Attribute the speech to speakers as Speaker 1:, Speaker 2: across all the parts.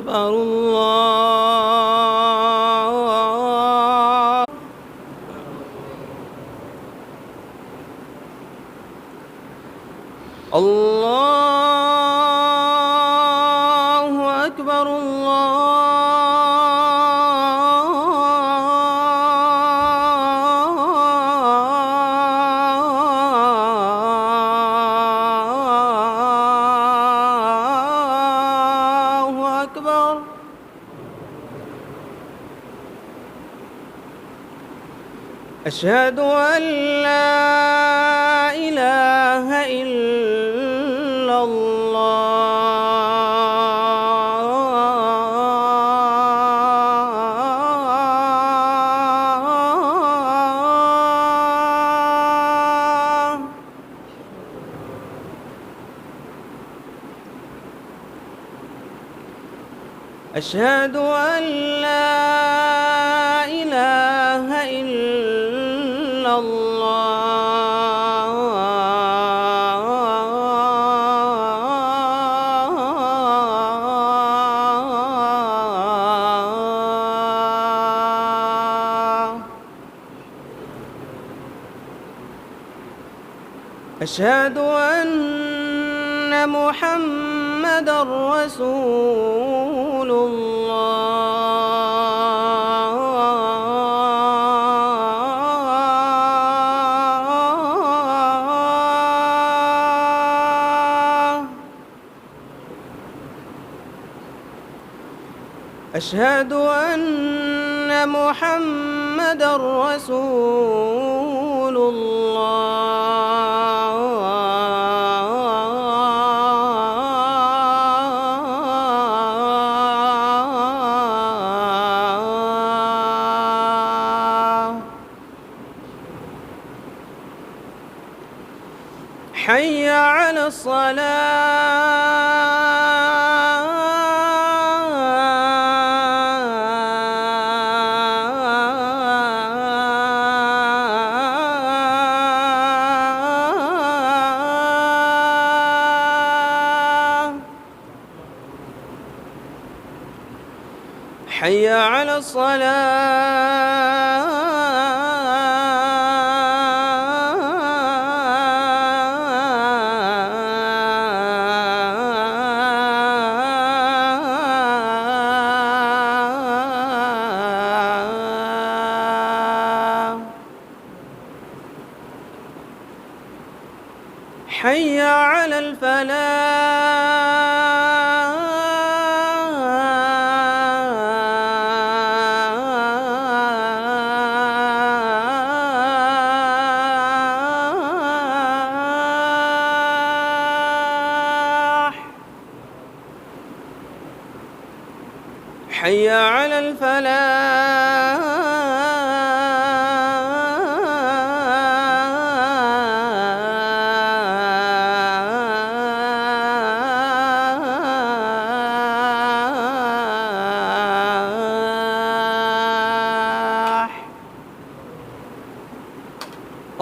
Speaker 1: أكبر الله الله أكبر الله أكبر. أشهد أن لا إله إلا الله. أشهد أن لا إله إلا الله. أشهد أن محمدًا رسول الله. أشهد أن محمدًا رسول الله. حي على الصلاة. حي على الصلاة. حي على الفلاح. حي على الفلاح.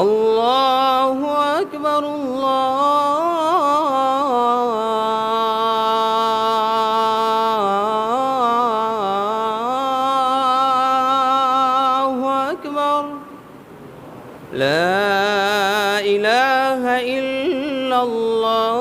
Speaker 1: الله أكبر الله أكبر. لا إله إلا الله.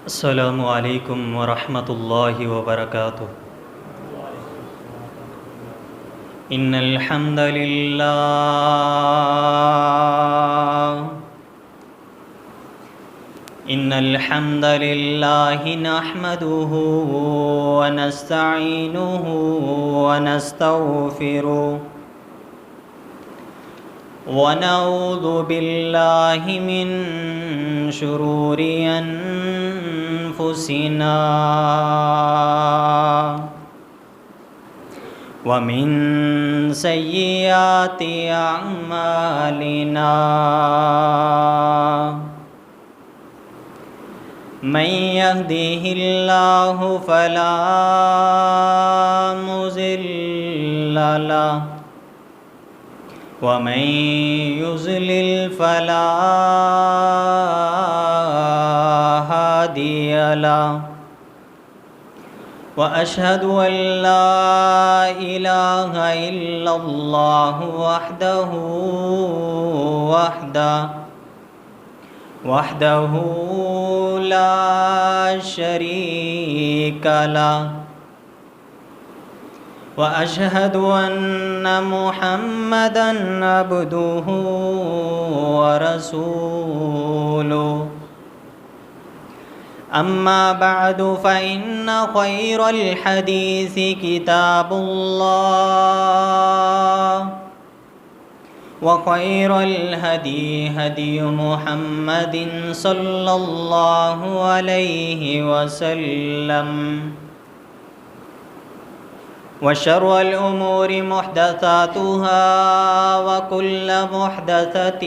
Speaker 2: السلام علیکم ورحمۃ اللہ وبرکاتہ۔ إن الحمد لله نحمده ونستعينه ونستغفره ونعوذ بالله من شرور أنفسنا ومن سيئات أعمالنا من يهده الله فلا مضل له ومن يضلل فلا هادي له وأشهد أن لا إله إلا الله وحده لا شريك له وأشهد أن محمدًا عبده ورسوله أما بعد فإن خير الحديث كتاب الله وخير الهدي هدي محمد صلى الله عليه وسلم وشر الأمور محدثاتها وكل محدثة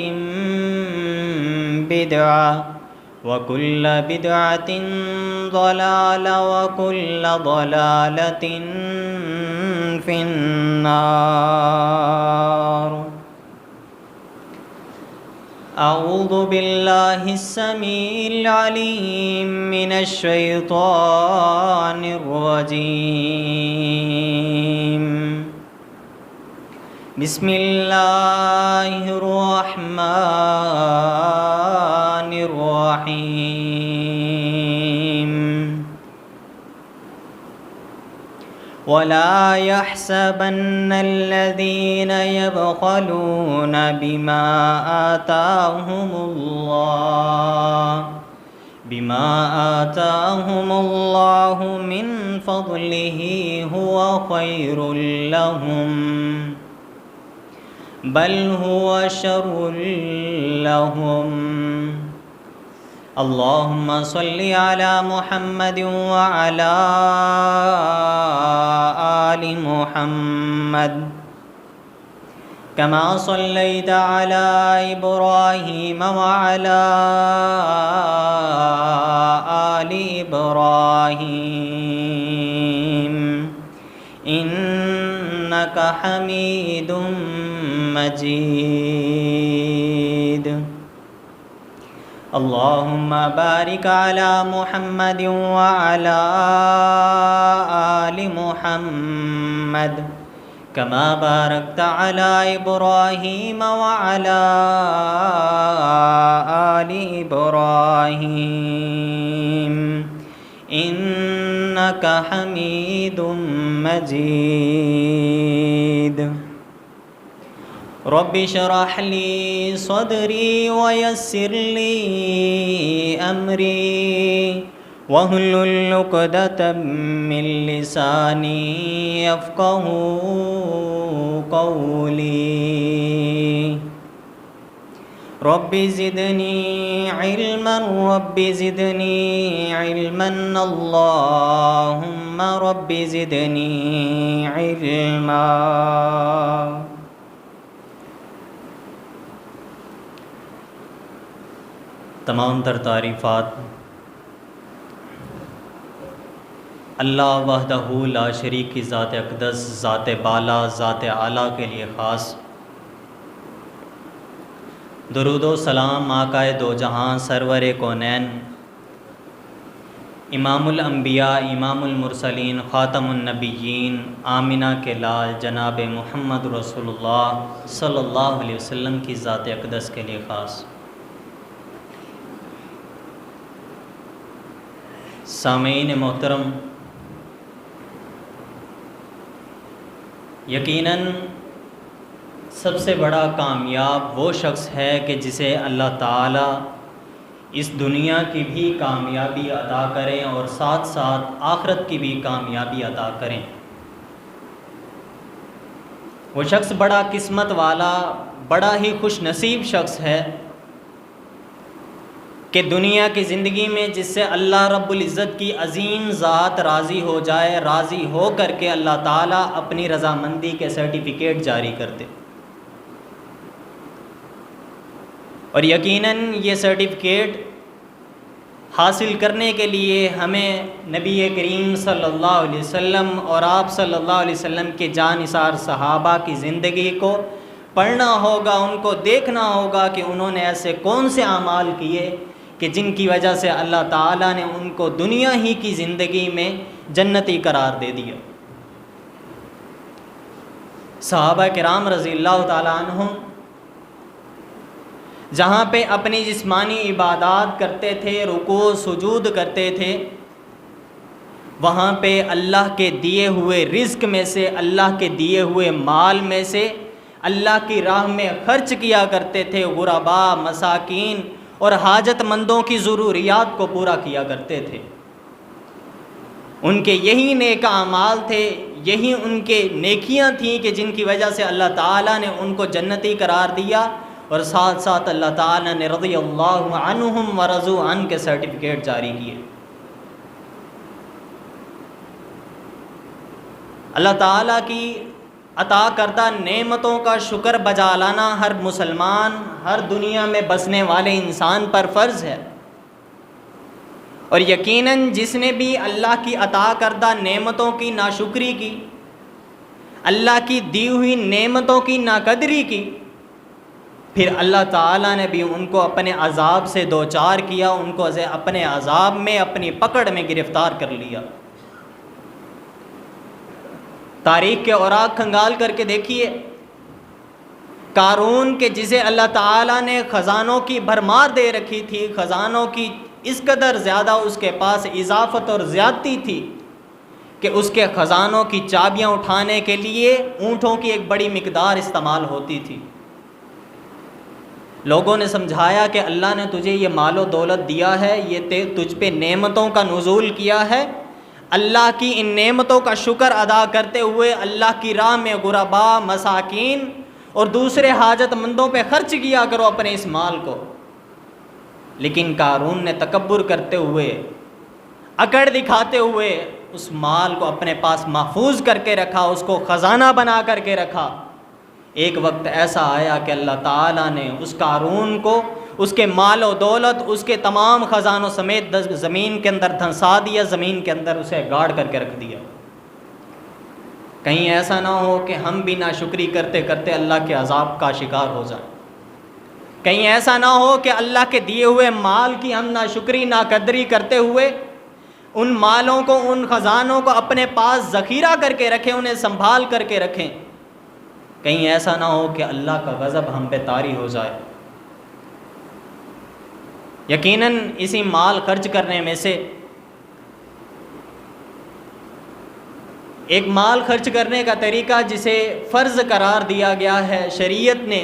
Speaker 2: بدعة وكل بدعة ضلالة وكل ضلالة في النار. أعوذ بالله السميع العليم من الشيطان الرجيم. بسم الله الرحمن الرحيم. ولا يحسبن الذين يبخلون بما آتاهم الله من فضله هو خير لهم بل هو شر لهم. اللهم صل على محمد وعلى آل محمد كما صليت على إبراهيم وعلى آل إبراهيم إنك حميد مجيد. اللهم بارك على محمد وعلى آل محمد كما باركت على إبراهيم وعلى آل إبراهيم إنك حميد مجيد. رب اشرح لي صدري ويسر لي أمري واحلل عقدة من لساني يفقهوا قولي. رب زدني علما اللهم رب زدني علما. تمام تر تعریفات اللہ وحدہ لا شریک کی ذات اقدس، ذات بالا، ذات اعلیٰ کے لیے خاص. درود و سلام آقا دو جہاں سرور کونین، امام الانبیاء، امام المرسلین، خاتم النبیین، آمنہ کے لال جناب محمد رسول اللہ صلی اللہ علیہ وسلم کی ذات اقدس کے لیے خاص. سامعین محترم، یقیناً سب سے بڑا کامیاب وہ شخص ہے کہ جسے اللہ تعالیٰ اس دنیا کی بھی کامیابی عطا کریں اور ساتھ ساتھ آخرت کی بھی کامیابی عطا کریں۔ وہ شخص بڑا قسمت والا، بڑا ہی خوش نصیب شخص ہے کہ دنیا کی زندگی میں جس سے اللہ رب العزت کی عظیم ذات راضی ہو جائے، راضی ہو کر کے اللہ تعالیٰ اپنی رضامندی کے سرٹیفکیٹ جاری کر دے۔ اور یقیناً یہ سرٹیفکیٹ حاصل کرنے کے لیے ہمیں نبی کریم صلی اللہ علیہ وسلم اور آپ صلی اللہ علیہ وسلم کے جانثار صحابہ کی زندگی کو پڑھنا ہوگا، ان کو دیکھنا ہوگا کہ انہوں نے ایسے کون سے اعمال کیے کہ جن کی وجہ سے اللہ تعالیٰ نے ان کو دنیا ہی کی زندگی میں جنتی قرار دے دیا۔ صحابہ کرام رضی اللہ تعالیٰ عنہم جہاں پہ اپنی جسمانی عبادات کرتے تھے، رکوع سجود کرتے تھے، وہاں پہ اللہ کے دیے ہوئے رزق میں سے، اللہ کے دیے ہوئے مال میں سے اللہ کی راہ میں خرچ کیا کرتے تھے، غربا، مساکین اور حاجت مندوں کی ضروریات کو پورا کیا کرتے تھے۔ ان کے یہی نیک اعمال تھے، یہی ان کے نیکیاں تھیں کہ جن کی وجہ سے اللہ تعالیٰ نے ان کو جنتی قرار دیا، اور ساتھ ساتھ اللہ تعالیٰ نے رضی اللہ عنہم ورضوا عنہ کے سرٹیفکیٹ جاری کیے۔ اللہ تعالیٰ کی عطا کردہ نعمتوں کا شکر بجا لانا ہر مسلمان، ہر دنیا میں بسنے والے انسان پر فرض ہے۔ اور یقیناً جس نے بھی اللہ کی عطا کردہ نعمتوں کی ناشکری کی، اللہ کی دی ہوئی نعمتوں کی ناقدری کی، پھر اللہ تعالیٰ نے بھی ان کو اپنے عذاب سے دوچار کیا، ان کو اپنے عذاب میں، اپنی پکڑ میں گرفتار کر لیا۔ تاریخ کے اوراق کھنگال کر کے دیکھیے، قارون کے جسے اللہ تعالیٰ نے خزانوں کی بھرمار دے رکھی تھی، خزانوں کی اس قدر زیادہ اس کے پاس اضافت اور زیادتی تھی کہ اس کے خزانوں کی چابیاں اٹھانے کے لیے اونٹوں کی ایک بڑی مقدار استعمال ہوتی تھی۔ لوگوں نے سمجھایا کہ اللہ نے تجھے یہ مال و دولت دیا ہے، یہ تجھ پہ نعمتوں کا نزول کیا ہے، اللہ کی ان نعمتوں کا شکر ادا کرتے ہوئے اللہ کی راہ میں غربا، مساکین اور دوسرے حاجت مندوں پہ خرچ کیا کرو اپنے اس مال کو۔ لیکن قارون نے تکبر کرتے ہوئے، اکڑ دکھاتے ہوئے اس مال کو اپنے پاس محفوظ کر کے رکھا، اس کو خزانہ بنا کر کے رکھا۔ ایک وقت ایسا آیا کہ اللہ تعالیٰ نے اس قارون کو، اس کے مال و دولت، اس کے تمام خزانوں سمیت زمین کے اندر دھنسا دیا، زمین کے اندر اسے گاڑ کر کے رکھ دیا۔ کہیں ایسا نہ ہو کہ ہم بھی ناشکری کرتے کرتے اللہ کے عذاب کا شکار ہو جائیں، کہیں ایسا نہ ہو کہ اللہ کے دیے ہوئے مال کی ہم ناشکری، ناقدری کرتے ہوئے ان مالوں کو، ان خزانوں کو اپنے پاس ذخیرہ کر کے رکھیں، انہیں سنبھال کر کے رکھیں، کہیں ایسا نہ ہو کہ اللہ کا غضب ہم پہ طاری ہو جائے۔ یقیناً اسی مال خرچ کرنے میں سے ایک مال خرچ کرنے کا طریقہ جسے فرض قرار دیا گیا ہے، شریعت نے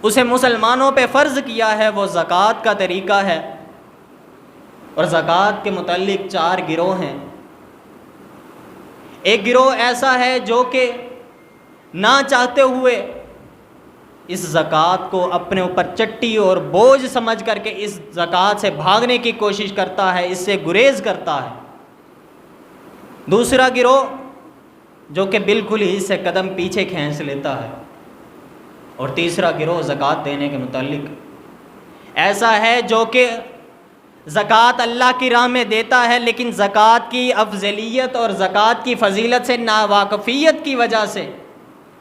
Speaker 2: اسے مسلمانوں پہ فرض کیا ہے، وہ زکوٰۃ کا طریقہ ہے۔ اور زکوٰۃ کے متعلق 4 گروہ ہیں۔ ایک گروہ ایسا ہے جو کہ نہ چاہتے ہوئے اس زکوٰۃ کو اپنے اوپر چٹی اور بوجھ سمجھ کر کے اس زکوٰۃ سے بھاگنے کی کوشش کرتا ہے، اس سے گریز کرتا ہے۔ دوسرا گروہ جو کہ بالکل ہی اس سے قدم پیچھے کھینچ لیتا ہے۔ اور تیسرا گروہ زکوٰۃ دینے کے متعلق ایسا ہے جو کہ زکوٰۃ اللہ کی راہ میں دیتا ہے، لیکن زکوٰۃ کی افضلیت اور زکوٰۃ کی فضیلت سے ناواقفیت کی وجہ سے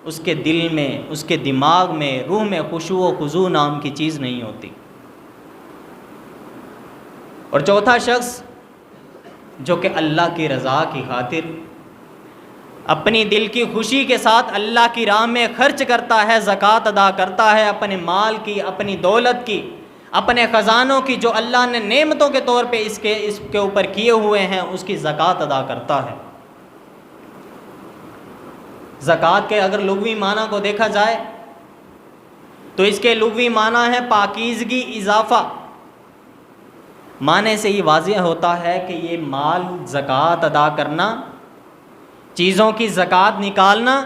Speaker 2: اس کے دل میں، اس کے دماغ میں، روح میں خشوع و خضوع نام کی چیز نہیں ہوتی۔ اور چوتھا شخص جو کہ اللہ کی رضا کی خاطر اپنی دل کی خوشی کے ساتھ اللہ کی راہ میں خرچ کرتا ہے، زکوٰۃ ادا کرتا ہے، اپنے مال کی، اپنی دولت کی، اپنے خزانوں کی جو اللہ نے نعمتوں کے طور پہ اس کے اوپر کیے ہوئے ہیں، اس کی زکوٰۃ ادا کرتا ہے۔ زکوٰۃ کے اگر لغوی معنی کو دیکھا جائے تو اس کے لغوی معنی ہے پاکیزگی، اضافہ۔ معنی سے یہ واضح ہوتا ہے کہ یہ مال زکوٰۃ ادا کرنا، چیزوں کی زکوٰۃ نکالنا،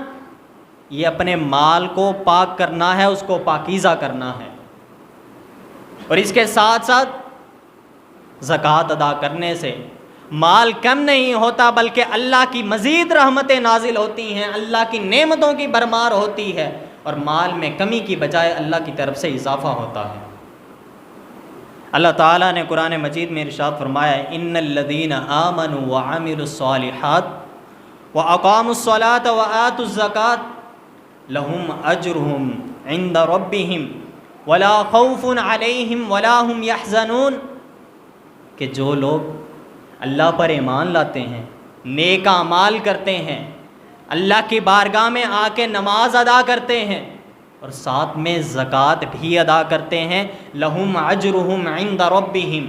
Speaker 2: یہ اپنے مال کو پاک کرنا ہے، اس کو پاکیزہ کرنا ہے۔ اور اس کے ساتھ ساتھ زکوٰۃ ادا کرنے سے مال کم نہیں ہوتا بلکہ اللہ کی مزید رحمتیں نازل ہوتی ہیں، اللہ کی نعمتوں کی بھرمار ہوتی ہے، اور مال میں کمی کی بجائے اللہ کی طرف سے اضافہ ہوتا ہے۔ اللہ تعالیٰ نے قرآن مجید میں ارشاد فرمایا ان الذین آمنوا وعملوا الصالحات واقاموا الصلاۃ وآتوا الزکاۃ لہم اجرہم عند ربہم ولا خوف علیہم ولا هم یحزنون، کہ جو لوگ اللہ پر ایمان لاتے ہیں، نیک اعمال کرتے ہیں، اللہ کی بارگاہ میں آ کے نماز ادا کرتے ہیں اور ساتھ میں زکوٰۃ بھی ادا کرتے ہیں، لہم اجرہم عند ربہم،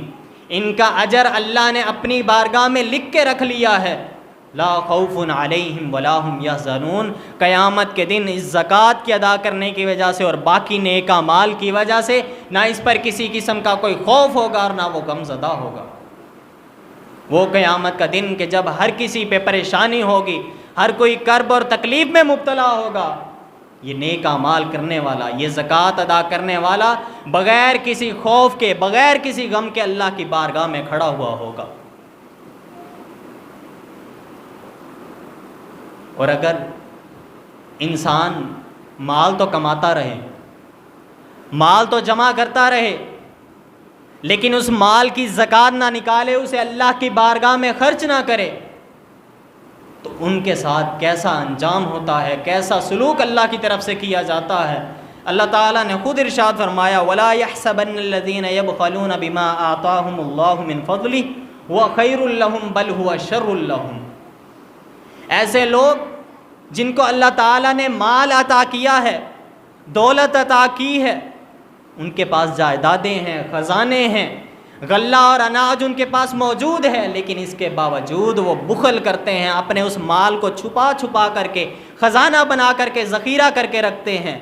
Speaker 2: ان کا اجر اللہ نے اپنی بارگاہ میں لکھ کے رکھ لیا ہے، لا خوف علیہم ولا هم یحزنون، قیامت کے دن اس زکوٰۃ کی ادا کرنے کی وجہ سے اور باقی نیک اعمال کی وجہ سے نہ اس پر کسی قسم کا کوئی خوف ہوگا اور نہ وہ غم زدہ ہوگا۔ وہ قیامت کا دن کہ جب ہر کسی پہ پریشانی ہوگی، ہر کوئی کرب اور تکلیف میں مبتلا ہوگا، یہ نیک اعمال کرنے والا، یہ زکوٰۃ ادا کرنے والا بغیر کسی خوف کے، بغیر کسی غم کے اللہ کی بارگاہ میں کھڑا ہوا ہوگا۔ اور اگر انسان مال تو کماتا رہے، مال تو جمع کرتا رہے، لیکن اس مال کی زکوٰۃ نہ نکالے، اسے اللہ کی بارگاہ میں خرچ نہ کرے، تو ان کے ساتھ کیسا انجام ہوتا ہے، کیسا سلوک اللہ کی طرف سے کیا جاتا ہے۔ اللہ تعالیٰ نے خود ارشاد فرمایا وَلَا يَحْسَبَنَّ الَّذِينَ يَبْخَلُونَ بِمَا آتَاهُمُ اللَّهُ مِنْ فَضْلِهِ هُوَ خَيْرٌ لَهُمْ بَلْ هُوَ شَرٌّ لَهُمْ، ایسے لوگ جن کو اللہ تعالیٰ نے مال عطا کیا ہے، دولت عطا کی ہے، ان کے پاس جائیدادیں ہیں، خزانے ہیں، غلہ اور اناج ان کے پاس موجود ہے، لیکن اس کے باوجود وہ بخل کرتے ہیں، اپنے اس مال کو چھپا چھپا کر کے، خزانہ بنا کر کے، ذخیرہ کر کے رکھتے ہیں۔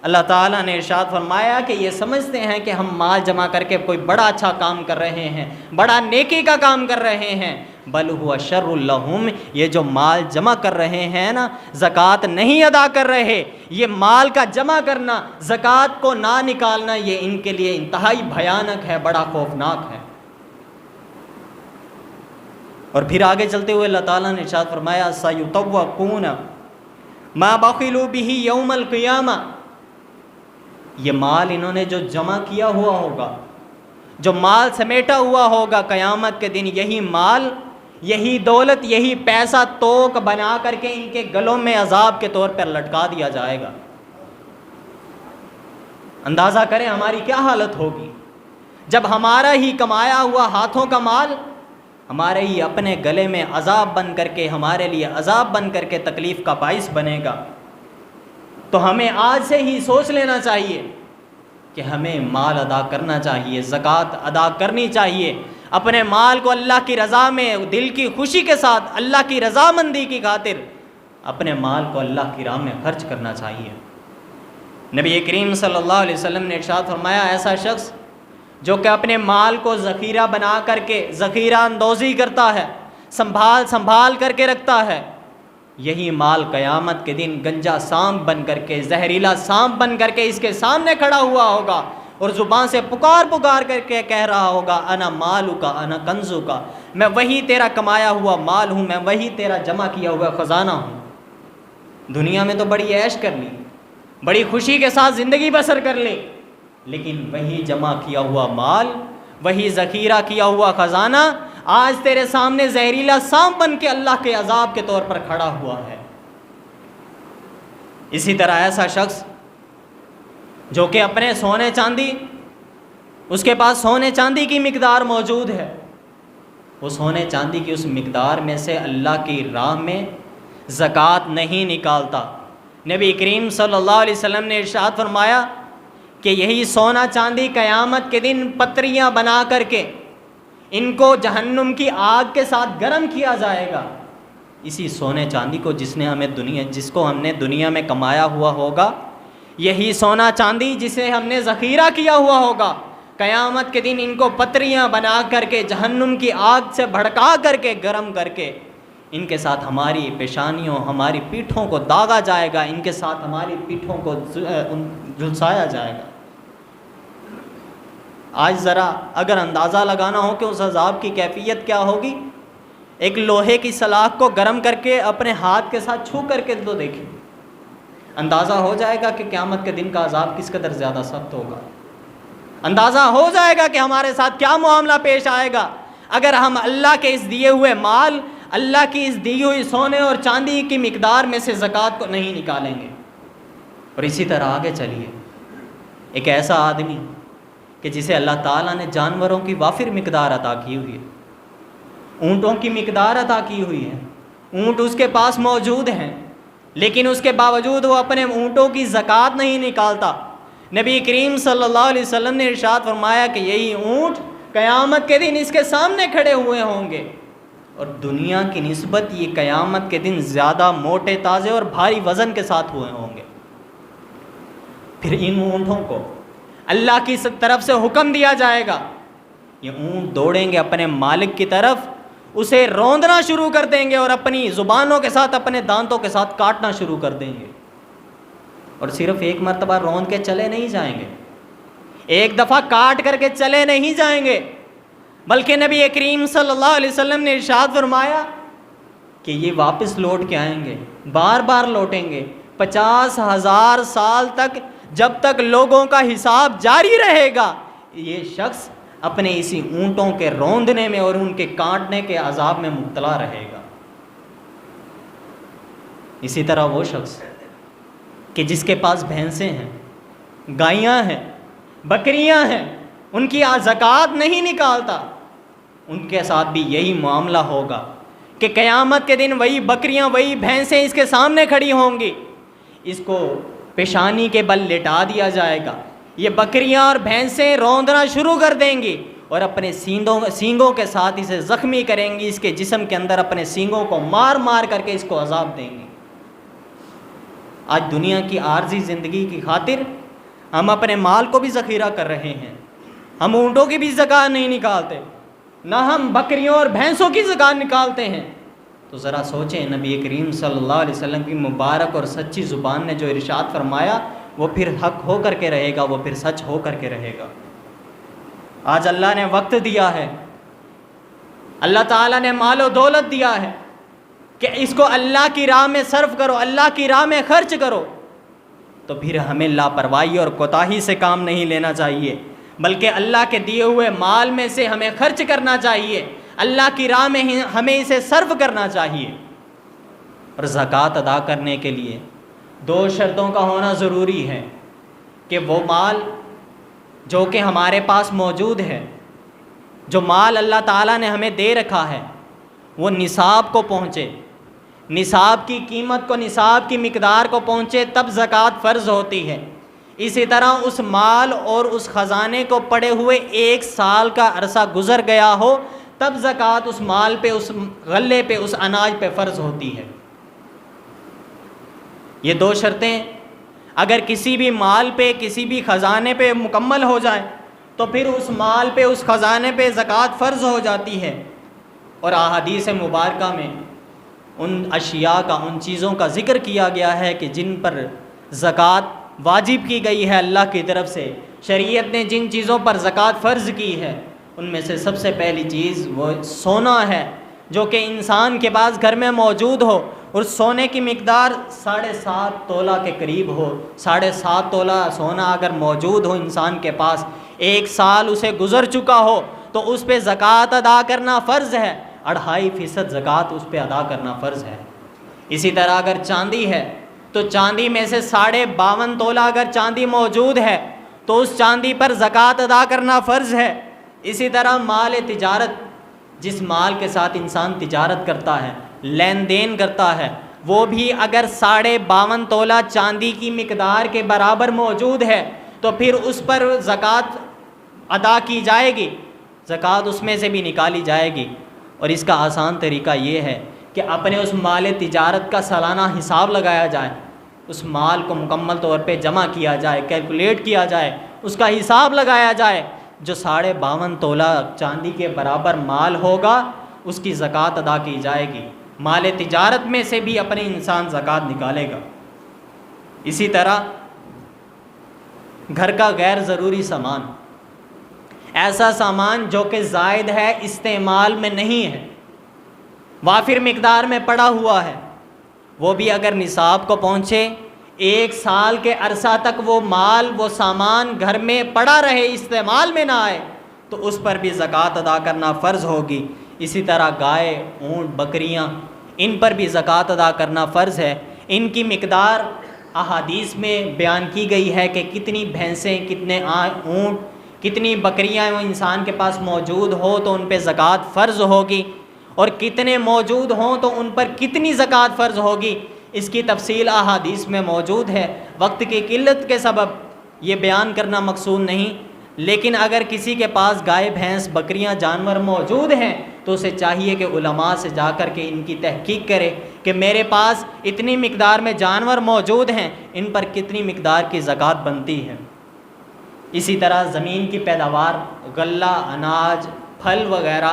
Speaker 2: اللہ تعالیٰ نے ارشاد فرمایا کہ یہ سمجھتے ہیں کہ ہم مال جمع کر کے کوئی بڑا اچھا کام کر رہے ہیں، بڑا نیکی کا کام کر رہے ہیں، بل ہوا شر لہم، یہ جو مال جمع کر رہے ہیں نا، زکوٰۃ نہیں ادا کر رہے، یہ مال کا جمع کرنا، زکوٰۃ کو نہ نکالنا، یہ ان کے لیے انتہائی بھیانک ہے، بڑا خوفناک ہے۔ اور پھر آگے چلتے ہوئے اللہ تعالیٰ نے ارشاد فرمایا سَيُطَوَّقُونَ مَا بَخِلُوا بِهِ يَوْمَ الْقِيَامَةِ، یہ مال انہوں نے جو جمع کیا ہوا ہوگا، جو مال سمیٹا ہوا ہوگا، قیامت کے دن یہی مال، یہی دولت، یہی پیسہ توق بنا کر کے ان کے گلوں میں عذاب کے طور پر لٹکا دیا جائے گا۔ اندازہ کریں ہماری کیا حالت ہوگی جب ہمارا ہی کمایا ہوا ہاتھوں کا مال ہمارے ہی اپنے گلے میں عذاب بن کر کے، ہمارے لیے عذاب بن کر کے تکلیف کا باعث بنے گا۔ تو ہمیں آج سے ہی سوچ لینا چاہیے کہ ہمیں مال ادا کرنا چاہیے، زکوٰۃ ادا کرنی چاہیے، اپنے مال کو اللہ کی رضا میں دل کی خوشی کے ساتھ، اللہ کی رضامندی کی خاطر اپنے مال کو اللہ کی راہ میں خرچ کرنا چاہیے۔ نبی کریم صلی اللہ علیہ وسلم نے ارشاد فرمایا ایسا شخص جو کہ اپنے مال کو ذخیرہ بنا کر کے ذخیرہ اندوزی کرتا ہے، سنبھال کر کے رکھتا ہے، یہی مال قیامت کے دن گنجا سانپ بن کر کے، زہریلا سانپ بن کر کے اس کے سامنے کھڑا ہوا ہوگا اور زبان سے پکار کر کے کہہ رہا ہوگا انا مالو کا، انا کنزو کا، میں وہی تیرا کمایا ہوا مال ہوں، میں وہی تیرا جمع کیا ہوا خزانہ ہوں۔ دنیا میں تو بڑی عیش کر لی، بڑی خوشی کے ساتھ زندگی بسر کر لی، لیکن وہی جمع کیا ہوا مال، وہی ذخیرہ کیا ہوا خزانہ آج تیرے سامنے زہریلا سانپ بن کے اللہ کے عذاب کے طور پر کھڑا ہوا ہے۔ اسی طرح ایسا شخص جو کہ اپنے سونے چاندی، اس کے پاس سونے چاندی کی مقدار موجود ہے، وہ سونے چاندی کی اس مقدار میں سے اللہ کی راہ میں زکوٰۃ نہیں نکالتا۔ نبی کریم صلی اللہ علیہ وسلم نے ارشاد فرمایا کہ یہی سونا چاندی قیامت کے دن پتریاں بنا کر کے ان کو جہنم کی آگ کے ساتھ گرم کیا جائے گا، اسی سونے چاندی کو جس کو ہم نے دنیا میں کمایا ہوا ہوگا، یہی سونا چاندی جسے ہم نے ذخیرہ کیا ہوا ہوگا، قیامت کے دن ان کو پتریاں بنا کر کے جہنم کی آگ سے بھڑکا کر کے گرم کر کے ان کے ساتھ ہماری پیشانیوں، ہماری پیٹھوں کو داغا جائے گا، ان کے ساتھ ہماری پیٹھوں کو جھلسایا جائے گا۔ آج ذرا اگر اندازہ لگانا ہو کہ اس عذاب کی کیفیت کیا ہوگی، ایک لوہے کی سلاخ کو گرم کر کے اپنے ہاتھ کے ساتھ چھو کر کے تو دیکھیں، اندازہ ہو جائے گا کہ قیامت کے دن کا عذاب کس قدر زیادہ سخت ہوگا۔ اندازہ ہو جائے گا کہ ہمارے ساتھ کیا معاملہ پیش آئے گا اگر ہم اللہ کے اس دیے ہوئے مال، اللہ کی اس دی ہوئی سونے اور چاندی کی مقدار میں سے زکوٰۃ کو نہیں نکالیں گے۔ اور اسی طرح آگے چلیے، ایک ایسا آدمی کہ جسے اللہ تعالیٰ نے جانوروں کی وافر مقدار عطا کی ہوئی ہے، اونٹوں کی مقدار عطا کی ہوئی ہے، اونٹ اس کے پاس موجود ہیں، لیکن اس کے باوجود وہ اپنے اونٹوں کی زکوٰۃ نہیں نکالتا۔ نبی کریم صلی اللہ علیہ وسلم نے ارشاد فرمایا کہ یہی اونٹ قیامت کے دن اس کے سامنے کھڑے ہوئے ہوں گے، اور دنیا کی نسبت یہ قیامت کے دن زیادہ موٹے تازے اور بھاری وزن کے ساتھ ہوئے ہوں گے۔ پھر ان اونٹوں کو اللہ کی طرف سے حکم دیا جائے گا، یہ اونٹ دوڑیں گے اپنے مالک کی طرف، اسے روندنا شروع کر دیں گے اور اپنی زبانوں کے ساتھ، اپنے دانتوں کے ساتھ کاٹنا شروع کر دیں گے، اور صرف ایک مرتبہ روند کے چلے نہیں جائیں گے، ایک دفعہ کاٹ کر کے چلے نہیں جائیں گے، بلکہ نبی کریم صلی اللہ علیہ وسلم نے ارشاد فرمایا کہ یہ واپس لوٹ کے آئیں گے، بار بار لوٹیں گے، 50,000 سال تک، جب تک لوگوں کا حساب جاری رہے گا یہ شخص اپنے اسی اونٹوں کے روندنے میں اور ان کے کاٹنے کے عذاب میں مبتلا رہے گا۔ اسی طرح وہ شخص کہ جس کے پاس بھینسیں ہیں، گائیاں ہیں، بکریاں ہیں، ان کی زکوٰۃ نہیں نکالتا، ان کے ساتھ بھی یہی معاملہ ہوگا کہ قیامت کے دن وہی بکریاں، وہی بھینسیں اس کے سامنے کھڑی ہوں گی، اس کو پیشانی کے بل لٹا دیا جائے گا، یہ بکریاں اور بھینسیں روندنا شروع کر دیں گی اور اپنے سینگوں کے ساتھ اسے زخمی کریں گی، اس کے جسم کے اندر اپنے سینگوں کو مار مار کر کے اس کو عذاب دیں گی۔ آج دنیا کی عارضی زندگی کی خاطر ہم اپنے مال کو بھی ذخیرہ کر رہے ہیں، ہم اونٹوں کی بھی زکوٰۃ نہیں نکالتے، نہ ہم بکریوں اور بھینسوں کی زکوٰۃ نکالتے ہیں۔ تو ذرا سوچیں، نبی کریم صلی اللہ علیہ وسلم کی مبارک اور سچی زبان نے جو ارشاد فرمایا وہ پھر حق ہو کر کے رہے گا، وہ پھر سچ ہو کر کے رہے گا۔ آج اللہ نے وقت دیا ہے، اللہ تعالیٰ نے مال و دولت دیا ہے کہ اس کو اللہ کی راہ میں صرف کرو، اللہ کی راہ میں خرچ کرو، تو پھر ہمیں لاپرواہی اور کوتاہی سے کام نہیں لینا چاہیے، بلکہ اللہ کے دیے ہوئے مال میں سے ہمیں خرچ کرنا چاہیے، اللہ کی راہ میں ہمیں اسے صرف کرنا چاہیے۔ اور زکوٰۃ ادا کرنے کے لیے 2 شرطوں کا ہونا ضروری ہے کہ وہ مال جو کہ ہمارے پاس موجود ہے، جو مال اللہ تعالیٰ نے ہمیں دے رکھا ہے، وہ نصاب کو پہنچے، نصاب کی قیمت کو، نصاب کی مقدار کو پہنچے، تب زکوٰۃ فرض ہوتی ہے۔ اسی طرح اس مال اور اس خزانے کو پڑے ہوئے 1 سال کا عرصہ گزر گیا ہو تب زکوٰۃ اس مال پہ، اس غلے پہ، اس اناج پہ فرض ہوتی ہے۔ یہ 2 شرطیں اگر کسی بھی مال پہ، کسی بھی خزانے پہ مکمل ہو جائے تو پھر اس مال پہ، اس خزانے پہ زکوٰۃ فرض ہو جاتی ہے۔ اور احادیث مبارکہ میں ان اشیاء کا، ان چیزوں کا ذکر کیا گیا ہے کہ جن پر زکوٰۃ واجب کی گئی ہے اللہ کی طرف سے، شریعت نے جن چیزوں پر زکوٰۃ فرض کی ہے ان میں سے سب سے پہلی چیز وہ سونا ہے، جو کہ انسان کے پاس گھر میں موجود ہو اور سونے کی مقدار 7.5 تولہ کے قریب ہو۔ 7.5 تولہ سونا اگر موجود ہو انسان کے پاس، 1 سال اسے گزر چکا ہو تو اس پہ زکوٰۃ ادا کرنا فرض ہے، 2.5% زکوٰۃ اس پہ ادا کرنا فرض ہے۔ اسی طرح اگر چاندی ہے تو چاندی میں سے 52.5 تولہ اگر چاندی موجود ہے تو اس چاندی پر زکوٰۃ ادا کرنا فرض ہے۔ اسی طرح مال تجارت، جس مال کے ساتھ انسان تجارت کرتا ہے، لین دین کرتا ہے، وہ بھی اگر 52.5 تولہ چاندی کی مقدار کے برابر موجود ہے تو پھر اس پر زکوٰۃ ادا کی جائے گی، زکوٰۃ اس میں سے بھی نکالی جائے گی۔ اور اس کا آسان طریقہ یہ ہے کہ اپنے اس مال تجارت کا سالانہ حساب لگایا جائے، اس مال کو مکمل طور پہ جمع کیا جائے، کیلکولیٹ کیا جائے، اس کا حساب لگایا جائے۔ جو 52.5 تولہ چاندی کے برابر مال ہوگا اس کی زکوٰۃ ادا کی جائے گی۔ مال تجارت میں سے بھی اپنے انسان زکوٰۃ نکالے گا۔ اسی طرح گھر کا غیر ضروری سامان، ایسا سامان جو کہ زائد ہے، استعمال میں نہیں ہے، وافر مقدار میں پڑا ہوا ہے، وہ بھی اگر نصاب کو پہنچے، 1 سال کے عرصہ تک وہ مال، وہ سامان گھر میں پڑا رہے، استعمال میں نہ آئے، تو اس پر بھی زکوٰۃ ادا کرنا فرض ہوگی۔ اسی طرح گائے، اونٹ، بکریاں، ان پر بھی زکوٰۃ ادا کرنا فرض ہے۔ ان کی مقدار احادیث میں بیان کی گئی ہے کہ کتنی بھینسیں، کتنے اونٹ، کتنی بکریاں وہ انسان کے پاس موجود ہو تو ان پہ زکوٰۃ فرض ہوگی، اور کتنے موجود ہوں تو ان پر کتنی زکوٰۃ فرض ہوگی۔ اس کی تفصیل احادیث میں موجود ہے، وقت کی قلت کے سبب یہ بیان کرنا مقصود نہیں، لیکن اگر کسی کے پاس گائے، بھینس، بکریاں، جانور موجود ہیں تو اسے چاہیے کہ علماء سے جا کر کے ان کی تحقیق کرے کہ میرے پاس اتنی مقدار میں جانور موجود ہیں، ان پر کتنی مقدار کی زکوٰۃ بنتی ہے۔ اسی طرح زمین کی پیداوار، غلہ، اناج، پھل وغیرہ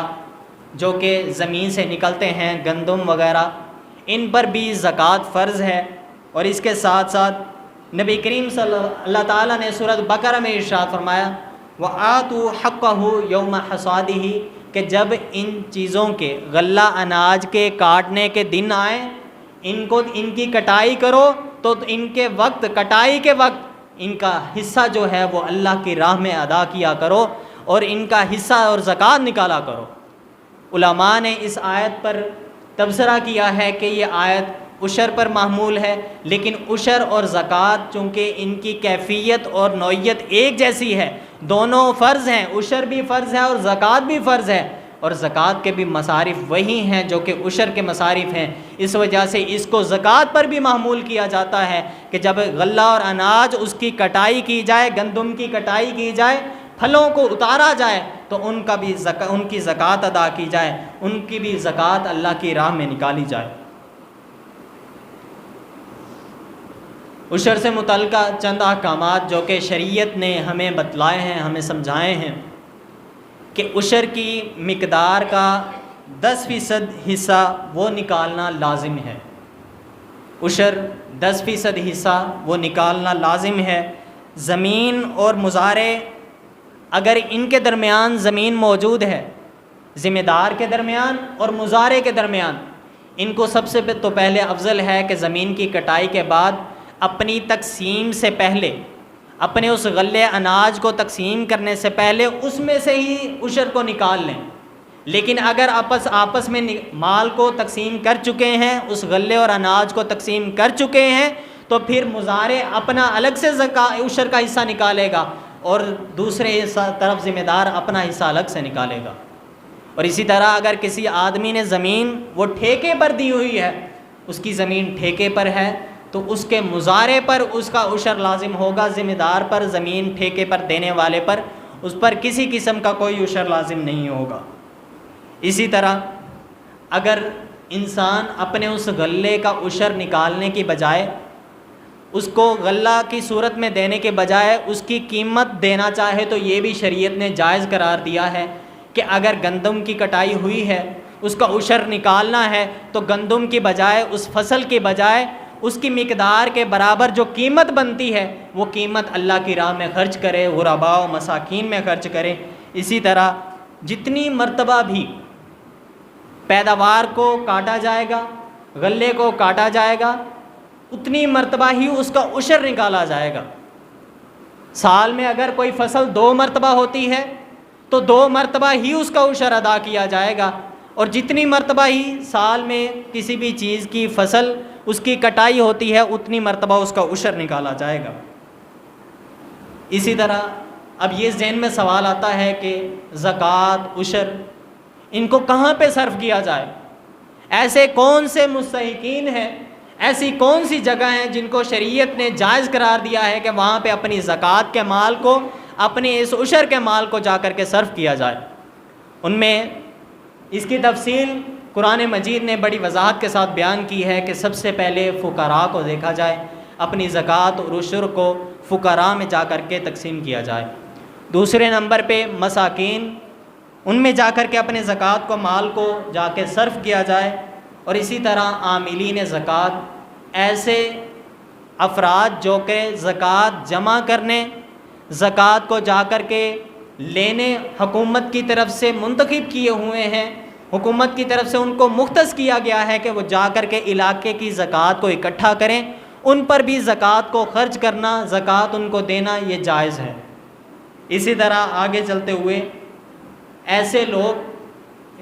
Speaker 2: جو کہ زمین سے نکلتے ہیں، گندم وغیرہ، ان پر بھی زکوٰۃ فرض ہے۔ اور اس کے ساتھ ساتھ نبی کریم اللہ تعالیٰ نے سورۃ بقرہ میں ارشاد فرمایا وَآتُوا حَقَّهُ يَوْمَ حَصَادِهِ، کہ جب ان چیزوں کے، غلہ اناج کے کاٹنے کے دن آئیں، ان کی کٹائی کرو، تو ان کے وقت، کٹائی کے وقت ان کا حصہ جو ہے وہ اللہ کی راہ میں ادا کیا کرو، اور ان کا حصہ اور زکوٰۃ نکالا کرو۔ علماء نے اس آیت پر تبصرہ کیا ہے کہ یہ آیت عشر پر محمول ہے، لیکن عشر اور زکوٰۃ چونکہ ان کی کیفیت اور نوعیت ایک جیسی ہے، دونوں فرض ہیں، عشر بھی فرض ہے اور زکوٰۃ بھی فرض ہے، اور زکوٰۃ کے بھی مصارف وہی ہیں جو کہ عشر کے مصارف ہیں۔ اس وجہ سے اس کو زکوٰۃ پر بھی محمول کیا جاتا ہے کہ جب غلہ اور اناج اس کی کٹائی کی جائے، گندم کی کٹائی کی جائے، پھلوں کو اتارا جائے، تو ان کی زکوٰۃ ادا کی جائے، ان کی بھی زکوٰۃ اللہ کی راہ میں نکالی جائے۔ عشر سے متعلقہ چند احکامات جو کہ شریعت نے ہمیں بتلائے ہیں، ہمیں سمجھائے ہیں کہ عشر کی مقدار کا 10% حصہ وہ نکالنا لازم ہے۔ عشر 10% حصہ وہ نکالنا لازم ہے۔ زمین اور مزارع، اگر ان کے درمیان زمین موجود ہے، ذمہ دار کے درمیان اور مزارع کے درمیان، ان کو سب سے تو پہلے افضل ہے کہ زمین کی کٹائی کے بعد اپنی تقسیم سے پہلے، اپنے اس غلے اناج کو تقسیم کرنے سے پہلے اس میں سے ہی عشر کو نکال لیں۔ لیکن اگر آپس میں مال کو تقسیم کر چکے ہیں، اس غلے اور اناج کو تقسیم کر چکے ہیں، تو پھر مزارع اپنا الگ سے عشر کا حصہ نکالے گا، اور دوسرے طرف ذمہ دار اپنا حصہ الگ سے نکالے گا۔ اور اسی طرح اگر کسی آدمی نے زمین وہ ٹھیکے پر دی ہوئی ہے، اس کی زمین ٹھیکے پر ہے، تو اس کے مزارع پر اس کا عشر لازم ہوگا، ذمہ دار پر، زمین ٹھیکے پر دینے والے پر اس پر کسی قسم کا کوئی عشر لازم نہیں ہوگا۔ اسی طرح اگر انسان اپنے اس غلے کا عشر نکالنے کی بجائے، اس کو غلہ کی صورت میں دینے کے بجائے اس کی قیمت دینا چاہے، تو یہ بھی شریعت نے جائز قرار دیا ہے کہ اگر گندم کی کٹائی ہوئی ہے، اس کا عشر نکالنا ہے، تو گندم کی بجائے، اس فصل کی بجائے، اس کی مقدار کے برابر جو قیمت بنتی ہے وہ قیمت اللہ کی راہ میں خرچ کرے، غرباء و مساکین میں خرچ کرے۔ اسی طرح جتنی مرتبہ بھی پیداوار کو کاٹا جائے گا، غلے کو کاٹا جائے گا، اتنی مرتبہ ہی اس کا عشر نکالا جائے گا۔ سال میں اگر کوئی فصل 2 مرتبہ ہوتی ہے تو 2 مرتبہ ہی اس کا عشر ادا کیا جائے گا، اور جتنی مرتبہ ہی سال میں کسی بھی چیز کی فصل اس کی کٹائی ہوتی ہے، اتنی مرتبہ اس کا عشر نکالا جائے گا۔ اسی طرح اب یہ ذہن میں سوال آتا ہے کہ زکوٰۃ، عشر، ان کو کہاں پہ صرف کیا جائے؟ ایسے کون سے مستحقین ہیں، ایسی کون سی جگہ ہیں جن کو شریعت نے جائز قرار دیا ہے کہ وہاں پہ اپنی زکوٰۃ کے مال کو، اپنے اس عشر کے مال کو جا کر کے صرف کیا جائے؟ ان میں اس کی تفصیل قرآن مجید نے بڑی وضاحت کے ساتھ بیان کی ہے کہ سب سے پہلے فقراء کو دیکھا جائے، اپنی زکوٰۃ اور عشر کو فقراء میں جا کر کے تقسیم کیا جائے۔ دوسرے نمبر پہ مساکین، ان میں جا کر کے اپنے زکوٰۃ کو، مال کو جا کے صرف کیا جائے۔ اور اسی طرح عاملین زکوٰۃ، ایسے افراد جو کہ زکوٰۃ جمع کرنے، زکوٰۃ کو جا کر کے لینے حکومت کی طرف سے منتخب کیے ہوئے ہیں، حکومت کی طرف سے ان کو مختص کیا گیا ہے کہ وہ جا کر کے علاقے کی زکوٰۃ کو اکٹھا کریں، ان پر بھی زکوٰۃ کو خرچ کرنا، زکوٰۃ ان کو دینا یہ جائز ہے۔ اسی طرح آگے چلتے ہوئے ایسے لوگ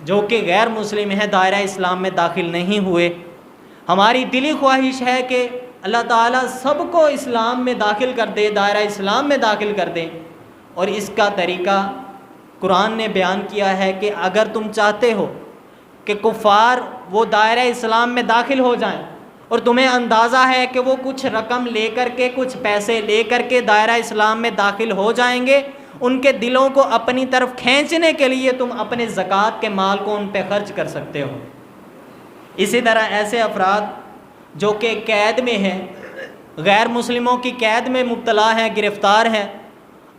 Speaker 2: جو کہ غیر مسلم ہیں، دائرہ اسلام میں داخل نہیں ہوئے، ہماری دلی خواہش ہے کہ اللہ تعالیٰ سب کو اسلام میں داخل کر دے، دائرہ اسلام میں داخل کر دے۔ اور اس کا طریقہ قرآن نے بیان کیا ہے کہ اگر تم چاہتے ہو کہ کفار وہ دائرہ اسلام میں داخل ہو جائیں، اور تمہیں اندازہ ہے کہ وہ کچھ رقم لے کر کے، کچھ پیسے لے کر کے دائرہ اسلام میں داخل ہو جائیں گے، ان کے دلوں کو اپنی طرف کھینچنے کے لیے تم اپنے زکوٰۃ کے مال کو ان پہ خرچ کر سکتے ہو۔ اسی طرح ایسے افراد جو کہ قید میں ہیں، غیر مسلموں کی قید میں مبتلا ہیں، گرفتار ہیں،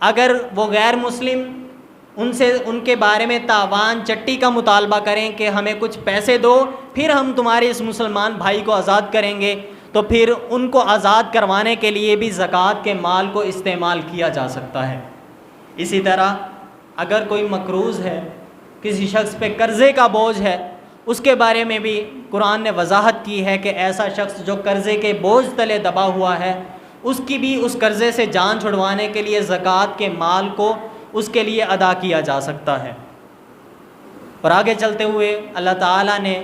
Speaker 2: اگر وہ غیر مسلم ان سے ان کے بارے میں تاوان چٹی کا مطالبہ کریں کہ ہمیں کچھ پیسے دو، پھر ہم تمہارے اس مسلمان بھائی کو آزاد کریں گے، تو پھر ان کو آزاد کروانے کے لیے بھی زکوٰۃ کے مال کو استعمال کیا جا سکتا ہے۔ اسی طرح اگر کوئی مقروض ہے، کسی شخص پہ قرضے کا بوجھ ہے، اس کے بارے میں بھی قرآن نے وضاحت کی ہے کہ ایسا شخص جو قرضے کے بوجھ تلے دبا ہوا ہے، اس کی بھی اس قرضے سے جان چھڑوانے کے لیے زکوٰۃ کے مال کو اس کے لیے ادا کیا جا سکتا ہے۔ اور آگے چلتے ہوئے اللہ تعالیٰ نے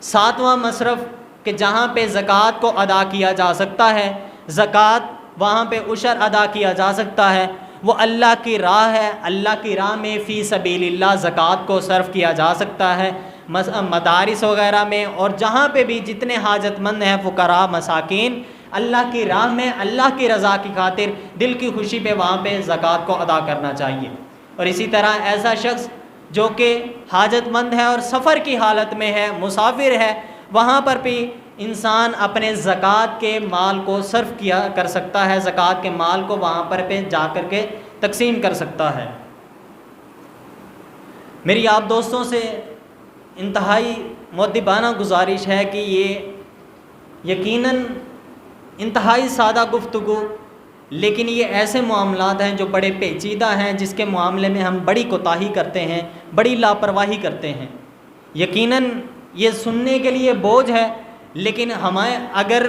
Speaker 2: ساتواں مصرف کہ جہاں پہ زکوٰۃ کو ادا کیا جا سکتا ہے، زکوٰۃ وہاں پہ عشر ادا کیا جا سکتا ہے، وہ اللہ کی راہ ہے، اللہ کی راہ میں فی سبیل اللہ زکوٰۃ کو صرف کیا جا سکتا ہے، مدارس وغیرہ میں، اور جہاں پہ بھی جتنے حاجت مند ہیں، فقراء، مساکین، اللہ کی راہ میں، اللہ کی رضا کی خاطر، دل کی خوشی پہ وہاں پہ زکوٰۃ کو ادا کرنا چاہیے۔ اور اسی طرح ایسا شخص جو کہ حاجت مند ہے اور سفر کی حالت میں ہے، مسافر ہے، وہاں پر بھی انسان اپنے زکوٰۃ کے مال کو صرف کیا کر سکتا ہے، زکوٰۃ کے مال کو وہاں پر پہ جا کر کے تقسیم کر سکتا ہے۔ میری آپ دوستوں سے انتہائی مؤدبانہ گزارش ہے کہ یہ یقیناً انتہائی سادہ گفتگو، لیکن یہ ایسے معاملات ہیں جو بڑے پیچیدہ ہیں، جس کے معاملے میں ہم بڑی کوتاہی کرتے ہیں، بڑی لاپرواہی کرتے ہیں۔ یقیناً یہ سننے کے لیے بوجھ ہے، لیکن ہمیں اگر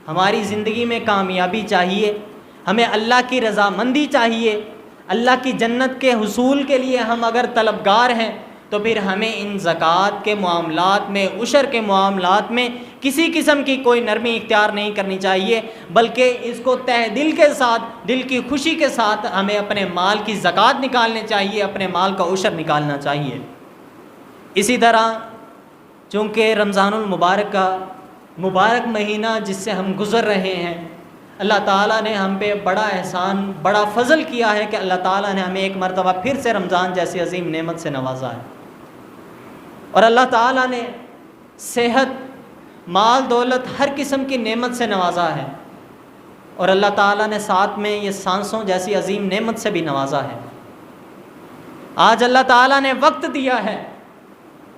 Speaker 2: ہماری زندگی میں کامیابی چاہیے، ہمیں اللہ کی رضامندی چاہیے، اللہ کی جنت کے حصول کے لیے ہم اگر طلبگار ہیں، تو پھر ہمیں ان زکوٰۃ کے معاملات میں، عشر کے معاملات میں کسی قسم کی کوئی نرمی اختیار نہیں کرنی چاہیے، بلکہ اس کو تہ دل کے ساتھ، دل کی خوشی کے ساتھ ہمیں اپنے مال کی زکوٰۃ نکالنی چاہیے، اپنے مال کا عشر نکالنا چاہیے۔ اسی طرح چونکہ رمضان المبارک کا مبارک مہینہ جس سے ہم گزر رہے ہیں، اللہ تعالیٰ نے ہم پہ بڑا احسان، بڑا فضل کیا ہے کہ اللہ تعالیٰ نے ہمیں ایک مرتبہ پھر سے رمضان جیسی عظیم نعمت سے نوازا ہے، اور اللہ تعالیٰ نے صحت، مال، دولت، ہر قسم کی نعمت سے نوازا ہے، اور اللہ تعالیٰ نے ساتھ میں یہ سانسوں جیسی عظیم نعمت سے بھی نوازا ہے۔ آج اللہ تعالیٰ نے وقت دیا ہے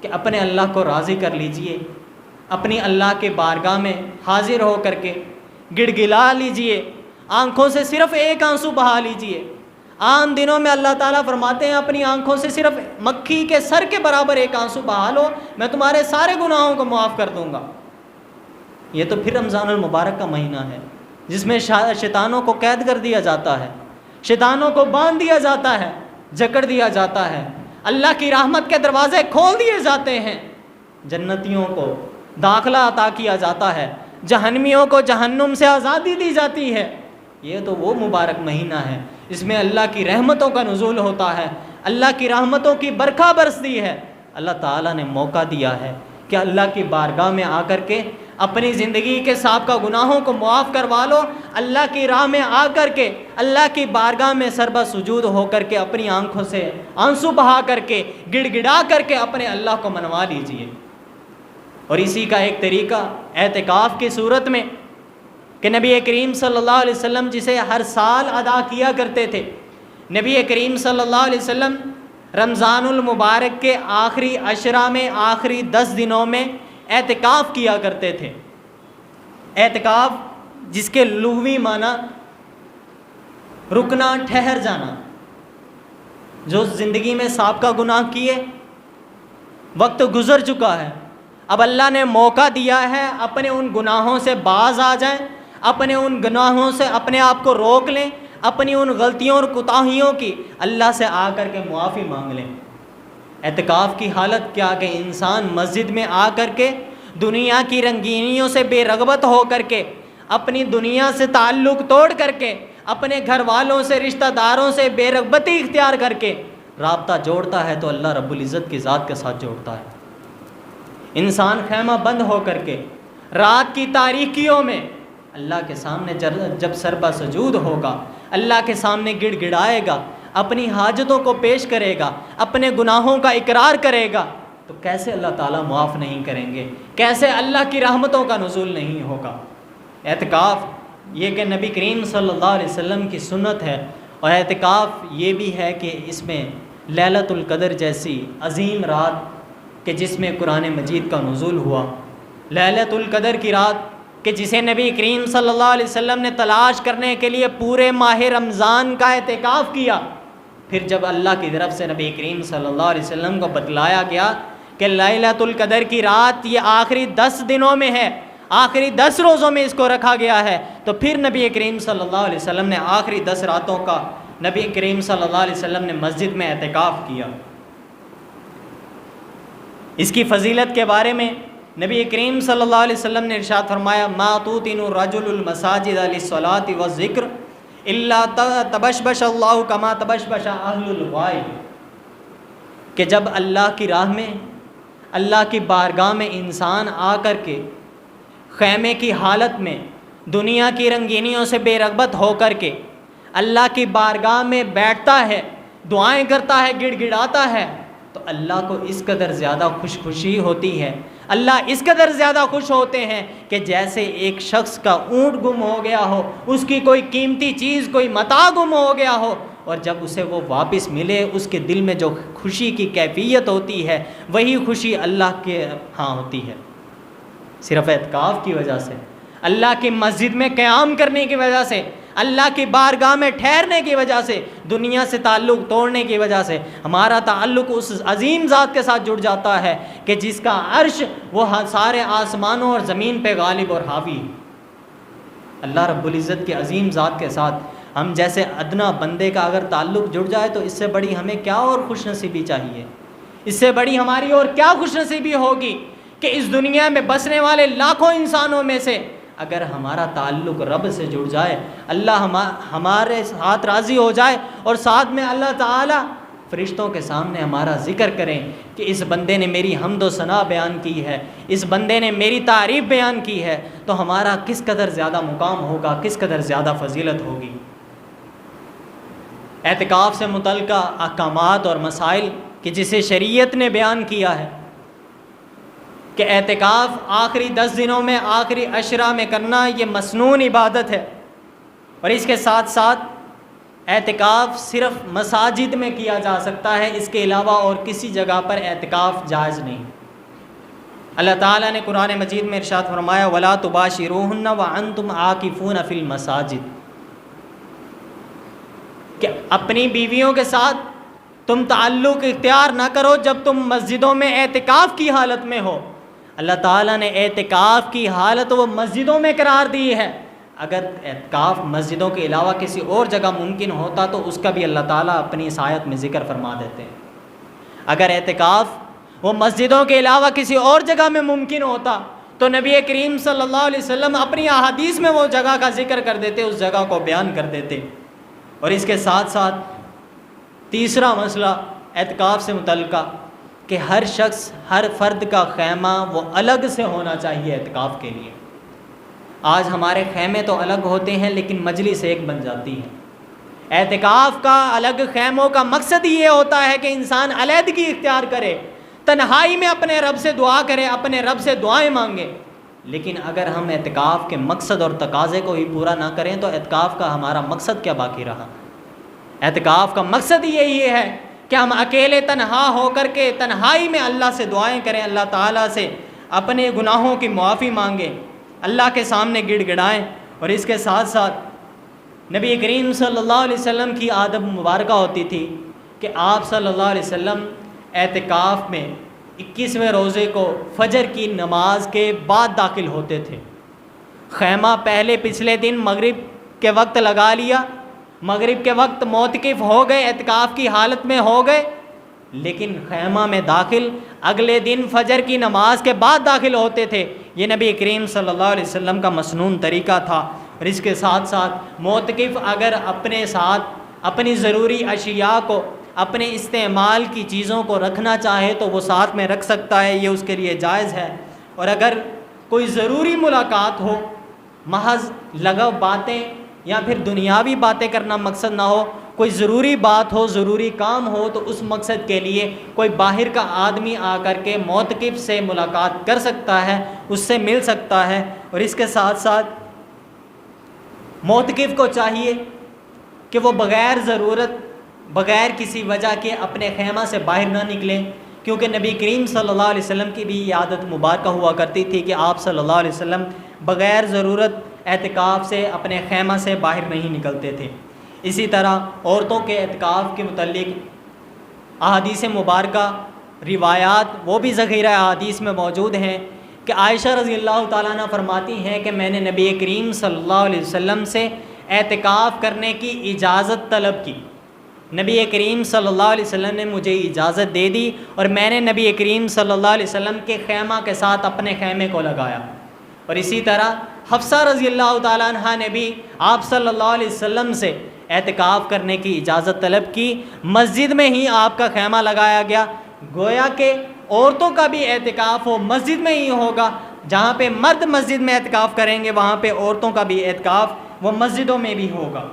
Speaker 2: کہ اپنے اللہ کو راضی کر لیجئے، اپنی اللہ کے بارگاہ میں حاضر ہو کر کے گڑ گڑا لیجئے، آنکھوں سے صرف ایک آنسو بہا لیجئے۔ عام دنوں میں اللہ تعالیٰ فرماتے ہیں اپنی آنکھوں سے صرف مکھی کے سر کے برابر ایک آنسو بہا لو، میں تمہارے سارے گناہوں کو معاف کر دوں گا۔ یہ تو پھر رمضان المبارک کا مہینہ ہے جس میں شیطانوں کو قید کر دیا جاتا ہے، شیطانوں کو باندھ دیا جاتا ہے، جکڑ دیا جاتا ہے، اللہ کی رحمت کے دروازے کھول دیے جاتے ہیں، جنتیوں کو داخلہ عطا کیا جاتا ہے، جہنمیوں کو جہنم سے آزادی دی جاتی ہے۔ یہ تو وہ مبارک مہینہ ہے اس میں اللہ کی رحمتوں کا نزول ہوتا ہے، اللہ کی رحمتوں کی برکھا برستی ہے۔ اللہ تعالیٰ نے موقع دیا ہے کہ اللہ کی بارگاہ میں آ کر کے اپنی زندگی کے سابقہ گناہوں کو معاف کروا لو، اللہ کی راہ میں آ کر کے، اللہ کی بارگاہ میں سربہ سجود ہو کر کے، اپنی آنکھوں سے آنسو بہا کر کے، گڑ گڑا کر کے اپنے اللہ کو منوا لیجئے۔ اور اسی کا ایک طریقہ اعتکاف کی صورت میں کہ نبی کریم صلی اللہ علیہ وسلم جسے ہر سال ادا کیا کرتے تھے، نبی کریم صلی اللہ علیہ وسلم رمضان المبارک کے آخری عشرہ میں، آخری 10 دنوں میں اعتکاف کیا کرتے تھے۔ اعتکاف جس کے لغوی معنی رکنا، ٹھہر جانا، جو زندگی میں سابقہ گناہ کیے، وقت گزر چکا ہے، اب اللہ نے موقع دیا ہے اپنے ان گناہوں سے باز آ جائیں، اپنے ان گناہوں سے اپنے آپ کو روک لیں، اپنی ان غلطیوں اور کوتاہیوں کی اللہ سے آ کر کے معافی مانگ لیں۔ اعتکاف کی حالت کیا کہ انسان مسجد میں آ کر کے دنیا کی رنگینیوں سے بے رغبت ہو کر کے، اپنی دنیا سے تعلق توڑ کر کے، اپنے گھر والوں سے، رشتہ داروں سے بے رغبتی اختیار کر کے رابطہ جوڑتا ہے تو اللہ رب العزت کی ذات کے ساتھ جوڑتا ہے۔ انسان خیمہ بند ہو کر کے رات کی تاریکیوں میں اللہ کے سامنے جب سربہ سجود ہوگا، اللہ کے سامنے گڑ گڑائے گا، اپنی حاجتوں کو پیش کرے گا، اپنے گناہوں کا اقرار کرے گا، تو کیسے اللہ تعالیٰ معاف نہیں کریں گے؟ کیسے اللہ کی رحمتوں کا نزول نہیں ہوگا؟ اعتکاف یہ کہ نبی کریم صلی اللہ علیہ وسلم کی سنت ہے، اور اعتکاف یہ بھی ہے کہ اس میں لیلۃ القدر جیسی عظیم رات کہ جس میں قرآن مجید کا نزول ہوا، لیلۃ القدر کی رات کہ جسے نبی کریم صلی اللہ علیہ وسلم نے تلاش کرنے کے لیے پورے ماہ رمضان کا اعتکاف کیا، پھر جب اللہ کی طرف سے نبی کریم صلی اللہ علیہ وسلم کو بتلایا گیا کہ لیلۃ القدر کی رات یہ آخری 10 دنوں میں ہے، آخری 10 روزوں میں اس کو رکھا گیا ہے، تو پھر نبی کریم صلی اللہ علیہ وسلم نے آخری 10 راتوں کا نبی کریم صلی اللہ علیہ وسلم نے مسجد میں اعتکاف کیا۔ اس کی فضیلت کے بارے میں نبی کریم صلی اللہ علیہ وسلم نے ارشاد فرمایا، ما توطن الرجل المساجد للصلاة والذکر الا تبشبش اللہ کما تبشبش اہل الغائب، کہ جب اللہ کی راہ میں، اللہ کی بارگاہ میں انسان آ کر کے خیمے کی حالت میں دنیا کی رنگینیوں سے بے رغبت ہو کر کے اللہ کی بارگاہ میں بیٹھتا ہے، دعائیں کرتا ہے، گڑ گڑاتا ہے، تو اللہ کو اس قدر زیادہ خوشی ہوتی ہے، اللہ اس قدر زیادہ خوش ہوتے ہیں کہ جیسے ایک شخص کا اونٹ گم ہو گیا ہو، اس کی کوئی قیمتی چیز، کوئی متاع گم ہو گیا ہو، اور جب اسے وہ واپس ملے اس کے دل میں جو خوشی کی کیفیت ہوتی ہے وہی خوشی اللہ کے ہاں ہوتی ہے، صرف اعتکاف کی وجہ سے، اللہ کی مسجد میں قیام کرنے کی وجہ سے، اللہ کی بارگاہ میں ٹھہرنے کی وجہ سے، دنیا سے تعلق توڑنے کی وجہ سے ہمارا تعلق اس عظیم ذات کے ساتھ جڑ جاتا ہے کہ جس کا عرش وہ سارے آسمانوں اور زمین پہ غالب اور حاوی ہے۔ اللہ رب العزت کے عظیم ذات کے ساتھ ہم جیسے ادنا بندے کا اگر تعلق جڑ جائے تو اس سے بڑی ہمیں کیا اور خوش نصیبی چاہیے؟ اس سے بڑی ہماری اور کیا خوش نصیبی ہوگی کہ اس دنیا میں بسنے والے لاکھوں انسانوں میں سے اگر ہمارا تعلق رب سے جڑ جائے، اللہ ہمارے ساتھ راضی ہو جائے، اور ساتھ میں اللہ تعالیٰ فرشتوں کے سامنے ہمارا ذکر کریں کہ اس بندے نے میری حمد و ثنا بیان کی ہے، اس بندے نے میری تعریف بیان کی ہے، تو ہمارا کس قدر زیادہ مقام ہوگا، کس قدر زیادہ فضیلت ہوگی۔ اعتکاف سے متعلقہ احکامات اور مسائل کہ جسے شریعت نے بیان کیا ہے کہ اعتکاف آخری 10 دنوں میں، آخری عشرہ میں کرنا یہ مسنون عبادت ہے، اور اس کے ساتھ ساتھ اعتکاف صرف مساجد میں کیا جا سکتا ہے، اس کے علاوہ اور کسی جگہ پر اعتکاف جائز نہیں۔ اللہ تعالیٰ نے قرآن مجید میں ارشاد فرمایا وَلَا تُبَاشِرُوهُنَّ وَأَنْتُمْ عَاكِفُونَ فِي الْمَسَاجِدِ، کہ اپنی بیویوں کے ساتھ تم تعلق اختیار نہ کرو جب تم مسجدوں میں اعتکاف کی حالت میں ہو۔ اللہ تعالیٰ نے اعتکاف کی حالت وہ مسجدوں میں قرار دی ہے، اگر اعتکاف مسجدوں کے علاوہ کسی اور جگہ ممکن ہوتا تو اس کا بھی اللہ تعالیٰ اپنی اس آیت میں ذکر فرما دیتے ہیں۔ اگر اعتکاف وہ مسجدوں کے علاوہ کسی اور جگہ میں ممکن ہوتا تو نبی کریم صلی اللہ علیہ وسلم اپنی احادیث میں وہ جگہ کا ذکر کر دیتے، اس جگہ کو بیان کر دیتے۔ اور اس کے ساتھ ساتھ تیسرا مسئلہ اعتکاف سے متعلقہ کہ ہر شخص، ہر فرد کا خیمہ وہ الگ سے ہونا چاہیے اعتکاف کے لیے۔ آج ہمارے خیمے تو الگ ہوتے ہیں لیکن مجلس ایک بن جاتی ہے۔ اعتکاف کا الگ خیموں کا مقصد یہ ہوتا ہے کہ انسان علیحدگی اختیار کرے، تنہائی میں اپنے رب سے دعا کرے، اپنے رب سے دعائیں مانگے۔ لیکن اگر ہم اعتکاف کے مقصد اور تقاضے کو ہی پورا نہ کریں تو اعتکاف کا ہمارا مقصد کیا باقی رہا؟ اعتکاف کا مقصد یہی ہے کہ ہم اکیلے تنہا ہو کر کے تنہائی میں اللہ سے دعائیں کریں، اللہ تعالیٰ سے اپنے گناہوں کی معافی مانگیں، اللہ کے سامنے گڑ گڑائیں۔ اور اس کے ساتھ ساتھ نبی کریم صلی اللہ علیہ وسلم کی عادت مبارکہ ہوتی تھی کہ آپ صلی اللہ علیہ وسلم اعتکاف میں 21ویں روزے کو فجر کی نماز کے بعد داخل ہوتے تھے۔ خیمہ پہلے پچھلے دن مغرب کے وقت لگا لیا، مغرب کے وقت معتکف ہو گئے، اعتکاف کی حالت میں ہو گئے، لیکن خیمہ میں داخل اگلے دن فجر کی نماز کے بعد داخل ہوتے تھے۔ یہ نبی کریم صلی اللہ علیہ وسلم کا مسنون طریقہ تھا۔ اور اس کے ساتھ ساتھ معتکف اگر اپنے ساتھ اپنی ضروری اشیاء کو، اپنے استعمال کی چیزوں کو رکھنا چاہے تو وہ ساتھ میں رکھ سکتا ہے، یہ اس کے لیے جائز ہے۔ اور اگر کوئی ضروری ملاقات ہو، محض لغو باتیں یا پھر دنیاوی باتیں کرنا مقصد نہ ہو، کوئی ضروری بات ہو، ضروری کام ہو، تو اس مقصد کے لیے کوئی باہر کا آدمی آ کر کے معتکف سے ملاقات کر سکتا ہے، اس سے مل سکتا ہے۔ اور اس کے ساتھ ساتھ معتکف کو چاہیے کہ وہ بغیر ضرورت، بغیر کسی وجہ کے اپنے خیمہ سے باہر نہ نکلیں، کیونکہ نبی کریم صلی اللہ علیہ وسلم کی بھی یہ عادت مبارکہ ہوا کرتی تھی کہ آپ صلی اللہ علیہ وسلم بغیر ضرورت اعتکاف سے اپنے خیمہ سے باہر نہیں نکلتے تھے۔ اسی طرح عورتوں کے اعتکاف کے متعلق احادیث مبارکہ، روایات وہ بھی ذخیرہ احادیث میں موجود ہیں کہ عائشہ رضی اللہ تعالیٰ عنہ فرماتی ہیں کہ میں نے نبی کریم صلی اللہ علیہ وسلم سے اعتکاف کرنے کی اجازت طلب کی، نبی کریم صلی اللہ علیہ وسلم نے مجھے اجازت دے دی اور میں نے نبی کریم صلی اللہ علیہ وسلم کے خیمہ کے ساتھ اپنے خیمے کو لگایا۔ اور اسی طرح حفصہ رضی اللہ تعالیٰ عنہ نے بھی آپ صلی اللہ علیہ وسلم سے اعتکاف کرنے کی اجازت طلب کی، مسجد میں ہی آپ کا خیمہ لگایا گیا۔ گویا کہ عورتوں کا بھی اعتکاف ہو مسجد میں ہی ہوگا، جہاں پہ مرد مسجد میں اعتکاف کریں گے وہاں پہ عورتوں کا بھی اعتکاف وہ مسجدوں میں بھی ہوگا۔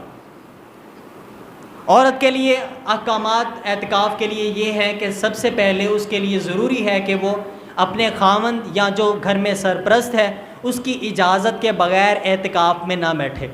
Speaker 2: عورت کے لیے احکامات اعتکاف کے لیے یہ ہے کہ سب سے پہلے اس کے لیے ضروری ہے کہ وہ اپنے خاوند یا جو گھر میں سرپرست ہے اس کی اجازت کے بغیر اعتکاف میں نہ بیٹھے۔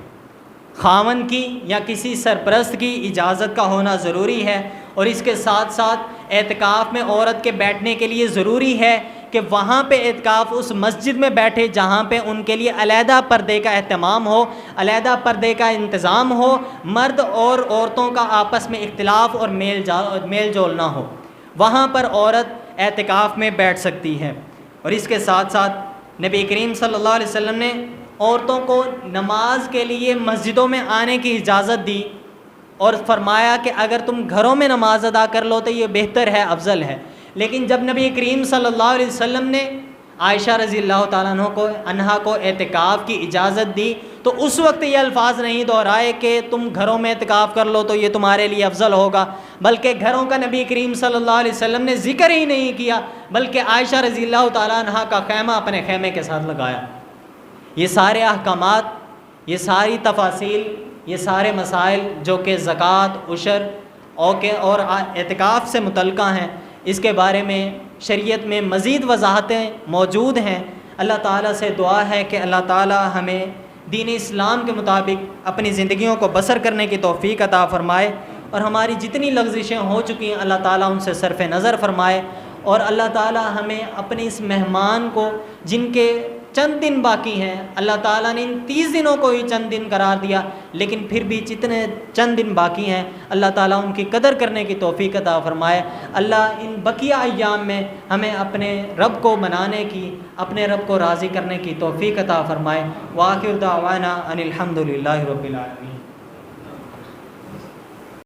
Speaker 2: خاوند کی یا کسی سرپرست کی اجازت کا ہونا ضروری ہے۔ اور اس کے ساتھ ساتھ اعتکاف میں عورت کے بیٹھنے کے لیے ضروری ہے کہ وہاں پہ اعتکاف اس مسجد میں بیٹھے جہاں پہ ان کے لیے علیحدہ پردے کا اہتمام ہو، علیحدہ پردے کا انتظام ہو، مرد اور عورتوں کا آپس میں اختلاف اور میل جول نہ ہو، وہاں پر عورت اعتکاف میں بیٹھ سکتی ہے۔ اور اس کے ساتھ ساتھ نبی کریم صلی اللہ علیہ وسلم نے عورتوں کو نماز کے لیے مسجدوں میں آنے کی اجازت دی اور فرمایا کہ اگر تم گھروں میں نماز ادا کر لو تو یہ بہتر ہے، افضل ہے۔ لیکن جب نبی کریم صلی اللہ علیہ وسلم نے عائشہ رضی اللہ تعالیٰ عنہ کو اعتکاف کی اجازت دی تو اس وقت یہ الفاظ نہیں دہرائے کہ تم گھروں میں اعتکاف کر لو تو یہ تمہارے لیے افضل ہوگا، بلکہ گھروں کا نبی کریم صلی اللہ علیہ وسلم نے ذکر ہی نہیں کیا، بلکہ عائشہ رضی اللہ تعالیٰ عنہ کا خیمہ اپنے خیمے کے ساتھ لگایا۔ یہ سارے احکامات، یہ ساری تفاصیل، یہ سارے مسائل جو کہ زکوٰۃ، عشر اور اعتکاف سے متعلقہ ہیں، اس کے بارے میں شریعت میں مزید وضاحتیں موجود ہیں۔ اللہ تعالیٰ سے دعا ہے کہ اللہ تعالیٰ ہمیں دین اسلام کے مطابق اپنی زندگیوں کو بسر کرنے کی توفیق عطا فرمائے، اور ہماری جتنی لغزشیں ہو چکی ہیں اللہ تعالیٰ ان سے صرف نظر فرمائے، اور اللہ تعالیٰ ہمیں اپنے اس مہمان کو جن کے چند دن باقی ہیں، اللہ تعالیٰ نے ان 30 دنوں کو ہی چند دن قرار دیا، لیکن پھر بھی جتنے چند دن باقی ہیں اللہ تعالیٰ ان کی قدر کرنے کی توفیق عطا فرمائے۔ اللہ ان بقیہ ایام میں ہمیں اپنے رب کو منانے کی، اپنے رب کو راضی کرنے کی توفیق عطا فرمائے۔ وآخر دعوانا ان الحمد للہ رب العالمین۔